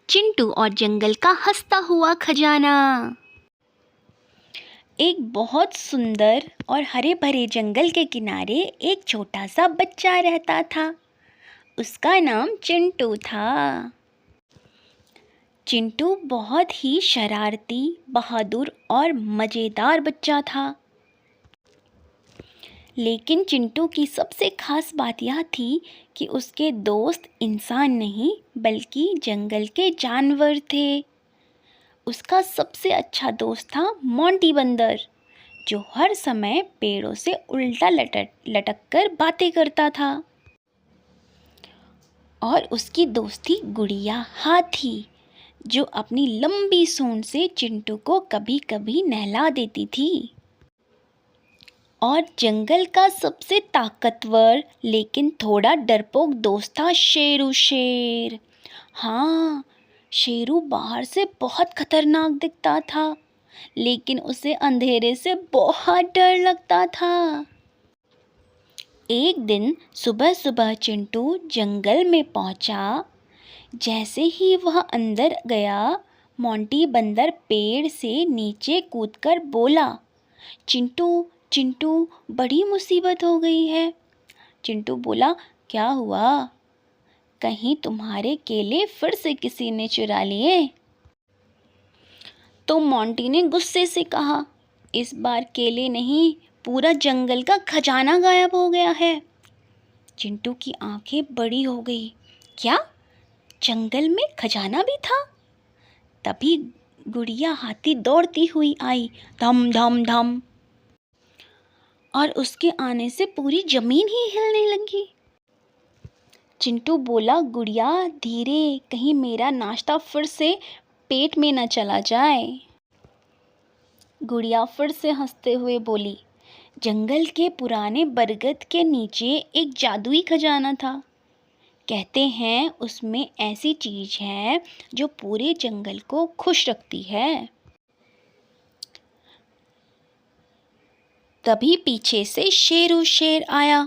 चिंटू और जंगल का हंसता हुआ खजाना। एक बहुत सुंदर और हरे भरे जंगल के किनारे एक छोटा सा बच्चा रहता था। उसका नाम चिंटू था। चिंटू बहुत ही शरारती, बहादुर और मज़ेदार बच्चा था। लेकिन चिंटू की सबसे खास बात यह थी कि उसके दोस्त इंसान नहीं बल्कि जंगल के जानवर थे। उसका सबसे अच्छा दोस्त था मोंटी बंदर, जो हर समय पेड़ों से उल्टा लटक कर बातें करता था। और उसकी दोस्त थी गुड़िया हाथी, जो अपनी लंबी सूंड से चिंटू को कभी कभी नहला देती थी। और जंगल का सबसे ताकतवर लेकिन थोड़ा डरपोक दोस्त था शेरू शेर। हाँ, शेरू बाहर से बहुत खतरनाक दिखता था, लेकिन उसे अंधेरे से बहुत डर लगता था। एक दिन सुबह सुबह चिंटू जंगल में पहुंचा। जैसे ही वह अंदर गया, मोंटी बंदर पेड़ से नीचे कूदकर बोला, चिंटू चिंटू, बड़ी मुसीबत हो गई है। चिंटू बोला, क्या हुआ? कहीं तुम्हारे केले फिर से किसी ने चुरा लिए? तो मोंटी ने गुस्से से कहा, इस बार केले नहीं, पूरा जंगल का खजाना गायब हो गया है। चिंटू की आंखें बड़ी हो गई। क्या जंगल में खजाना भी था? तभी गुड़िया हाथी दौड़ती हुई आई, धम धम धम, और उसके आने से पूरी जमीन ही हिलने लगी। चिंटू बोला, गुड़िया धीरे, कहीं मेरा नाश्ता फिर से पेट में न चला जाए। गुड़िया फिर से हंसते हुए बोली, जंगल के पुराने बरगद के नीचे एक जादुई खजाना था। कहते हैं उसमें ऐसी चीज है जो पूरे जंगल को खुश रखती है। तभी पीछे से शेरू शेर आया।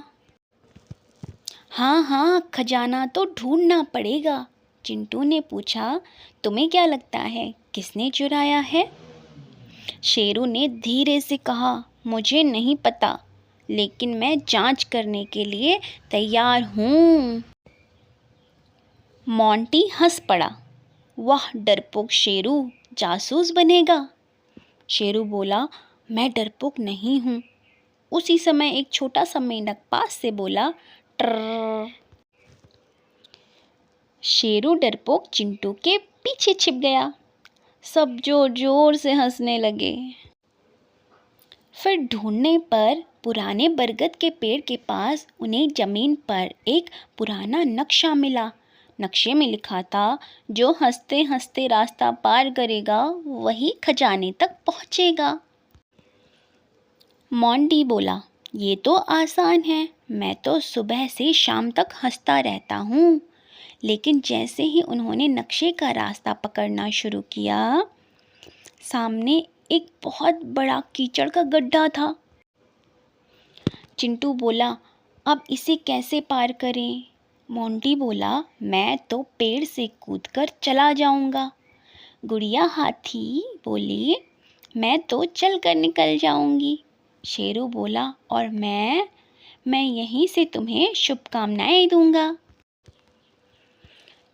हाँ हाँ, खजाना तो ढूंढना पड़ेगा। चिंटू ने पूछा, तुम्हें क्या लगता है किसने चुराया है? शेरू ने धीरे से कहा, मुझे नहीं पता, लेकिन मैं जांच करने के लिए तैयार हूँ। मोंटी हंस पड़ा, वाह डरपोक शेरू, जासूस बनेगा। शेरू बोला, मैं डरपोक नहीं हूँ। उसी समय एक छोटा सा मेंढक पास से बोला, ट्रर। शेरू डरपोक चिंटू के पीछे छिप गया। सब जोर जोर से हंसने लगे। फिर ढूंढने पर पुराने बरगद के पेड़ के पास उन्हें जमीन पर एक पुराना नक्शा मिला। नक्शे में लिखा था, जो हंसते हंसते रास्ता पार करेगा वही खजाने तक पहुंचेगा। मोंटी बोला, ये तो आसान है, मैं तो सुबह से शाम तक हंसता रहता हूँ। लेकिन जैसे ही उन्होंने नक्शे का रास्ता पकड़ना शुरू किया, सामने एक बहुत बड़ा कीचड़ का गड्ढा था। चिंटू बोला, अब इसे कैसे पार करें? मोंटी बोला, मैं तो पेड़ से कूदकर चला जाऊंगा। गुड़िया हाथी बोली, मैं तो चलकर निकल जाऊंगी। शेरू बोला, और मैं यहीं से तुम्हें शुभकामनाएं दूंगा।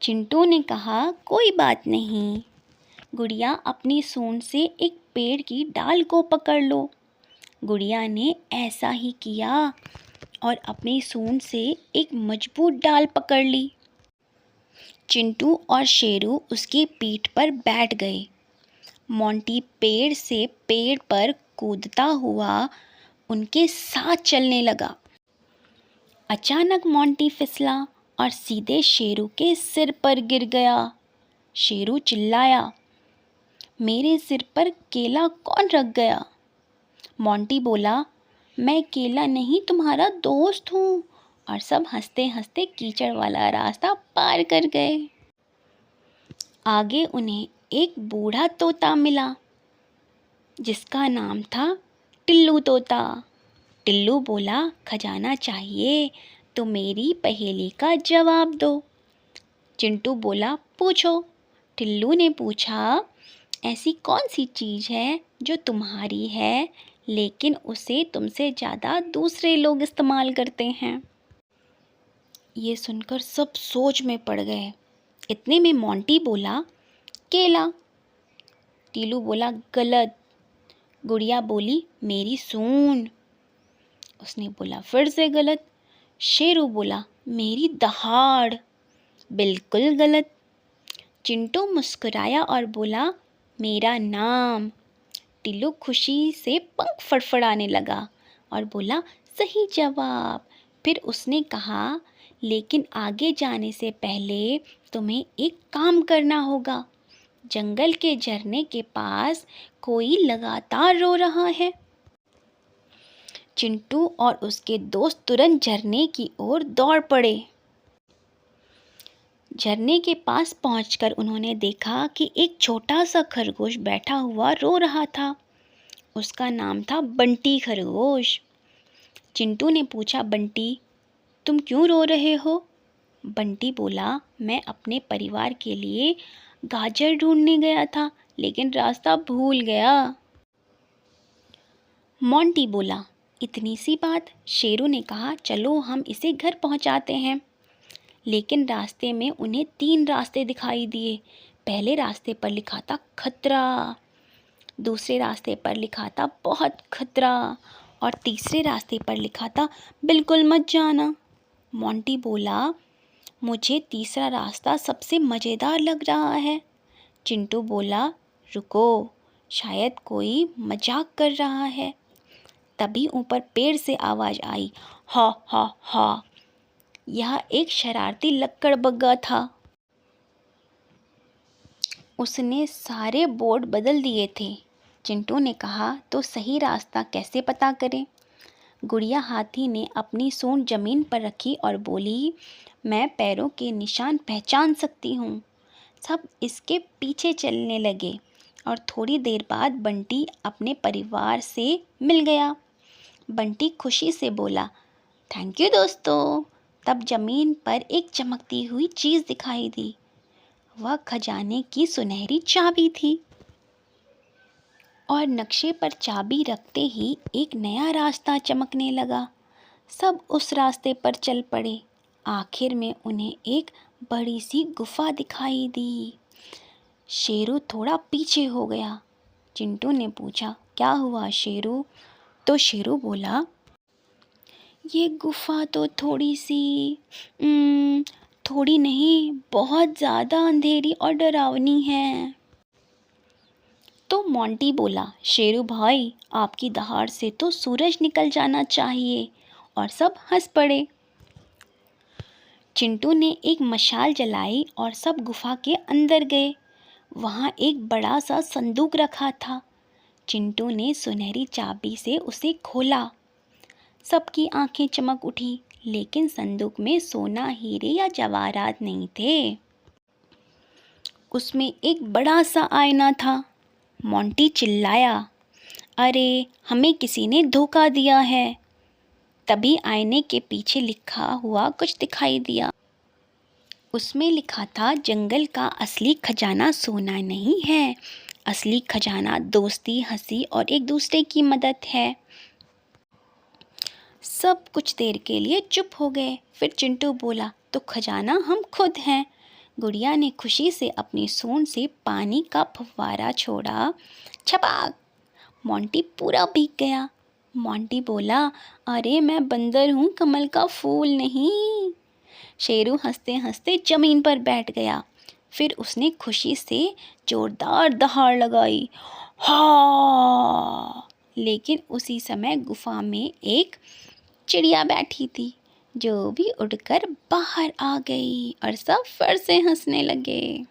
चिंटू ने कहा, कोई बात नहीं। गुड़िया अपनी सूंड से एक पेड़ की डाल को पकड़ लो। गुड़िया ने ऐसा ही किया और अपनी सूंड से एक मजबूत डाल पकड़ ली। चिंटू और शेरू उसकी पीठ पर बैठ गए। मोंटी पेड़ से पेड़ पर कूदता हुआ उनके साथ चलने लगा। अचानक मोंटी फिसला और सीधे शेरू के सिर पर गिर गया। शेरू चिल्लाया, मेरे सिर पर केला कौन रख गया? मोंटी बोला, मैं केला नहीं, तुम्हारा दोस्त हूँ। और सब हंसते हंसते कीचड़ वाला रास्ता पार कर गए। आगे उन्हें एक बूढ़ा तोता मिला, जिसका नाम था टिल्लू तोता। टिल्लू बोला, खजाना चाहिए तो मेरी पहेली का जवाब दो। चिंटू बोला, पूछो। टिल्लू ने पूछा, ऐसी कौन सी चीज़ है जो तुम्हारी है लेकिन उसे तुमसे ज़्यादा दूसरे लोग इस्तेमाल करते हैं? ये सुनकर सब सोच में पड़ गए। इतने में मोंटी बोला, केला। टीलू बोला, गलत। गुड़िया बोली, मेरी सूंड। उसने बोला, फिर से गलत। शेरू बोला, मेरी दहाड़। बिल्कुल गलत। चिंटू मुस्कुराया और बोला, मेरा नाम। टिल्लू खुशी से पंख फड़फड़ाने लगा और बोला, सही जवाब। फिर उसने कहा, लेकिन आगे जाने से पहले तुम्हें एक काम करना होगा। जंगल के झरने के पास कोई लगातार रो रहा है। चिंटू और उसके दोस्त तुरंत झरने की ओर दौड़ पड़े। झरने के पास पहुंचकर उन्होंने देखा कि एक छोटा सा खरगोश बैठा हुआ रो रहा था। उसका नाम था बंटी खरगोश। चिंटू ने पूछा, बंटी, तुम क्यों रो रहे हो? बंटी बोला, मैं अपने परिवार के लिए गाजर ढूंढने गया था, लेकिन रास्ता भूल गया। मोंटी बोला, इतनी सी बात? शेरू ने कहा, चलो हम इसे घर पहुंचाते हैं। लेकिन रास्ते में उन्हें 3 रास्ते दिखाई दिए। पहले रास्ते पर लिखा था खतरा, दूसरे रास्ते पर लिखा था बहुत खतरा और तीसरे रास्ते पर लिखा था बिल्कुल मत जाना। मोंटी बोला, मुझे तीसरा रास्ता सबसे मज़ेदार लग रहा है। चिंटू बोला, रुको, शायद कोई मजाक कर रहा है। तभी ऊपर पेड़ से आवाज़ आई, हा हा हा। यह एक शरारती लक्कड़बग्गा था। उसने सारे बोर्ड बदल दिए थे। चिंटू ने कहा, तो सही रास्ता कैसे पता करें? गुड़िया हाथी ने अपनी सूंड जमीन पर रखी और बोली, मैं पैरों के निशान पहचान सकती हूँ। सब इसके पीछे चलने लगे और थोड़ी देर बाद बंटी अपने परिवार से मिल गया। बंटी खुशी से बोला, थैंक यू दोस्तों। तब जमीन पर एक चमकती हुई चीज़ दिखाई दी। वह खजाने की सुनहरी चाबी थी और नक्शे पर चाबी रखते ही एक नया रास्ता चमकने लगा। सब उस रास्ते पर चल पड़े। आखिर में उन्हें एक बड़ी सी गुफा दिखाई दी। शेरू थोड़ा पीछे हो गया। चिंटू ने पूछा, क्या हुआ शेरू? तो शेरू बोला, ये गुफा तो थोड़ी नहीं, बहुत ज़्यादा अंधेरी और डरावनी है। तो मोंटी बोला, शेरू भाई, आपकी दहाड़ से तो सूरज निकल जाना चाहिए। और सब हंस पड़े। चिंटू ने एक मशाल जलाई और सब गुफा के अंदर गए। वहाँ एक बड़ा सा संदूक रखा था। चिंटू ने सुनहरी चाबी से उसे खोला। सबकी आंखें चमक उठी, लेकिन संदूक में सोना, हीरे या जवाहरात नहीं थे। उसमें एक बड़ा सा आईना था। मोंटी चिल्लाया, अरे, हमें किसी ने धोखा दिया है। तभी आईने के पीछे लिखा हुआ कुछ दिखाई दिया। उसमें लिखा था, जंगल का असली खजाना सोना नहीं है, असली खजाना दोस्ती, हंसी और एक दूसरे की मदद है। सब कुछ देर के लिए चुप हो गए। फिर चिंटू बोला, तो खजाना हम खुद हैं। गुड़िया ने खुशी से अपनी सूंड से पानी का फव्वारा छोड़ा। छपाक! मोंटी पूरा भीग गया। मोंटी बोला, अरे, मैं बंदर हूँ, कमल का फूल नहीं। शेरू हंसते हंसते जमीन पर बैठ गया। फिर उसने खुशी से जोरदार दहाड़ लगाई, हा! लेकिन उसी समय गुफा में एक चिड़िया बैठी थी, जो भी उड़कर बाहर आ गई और सब फिर से हंसने लगे।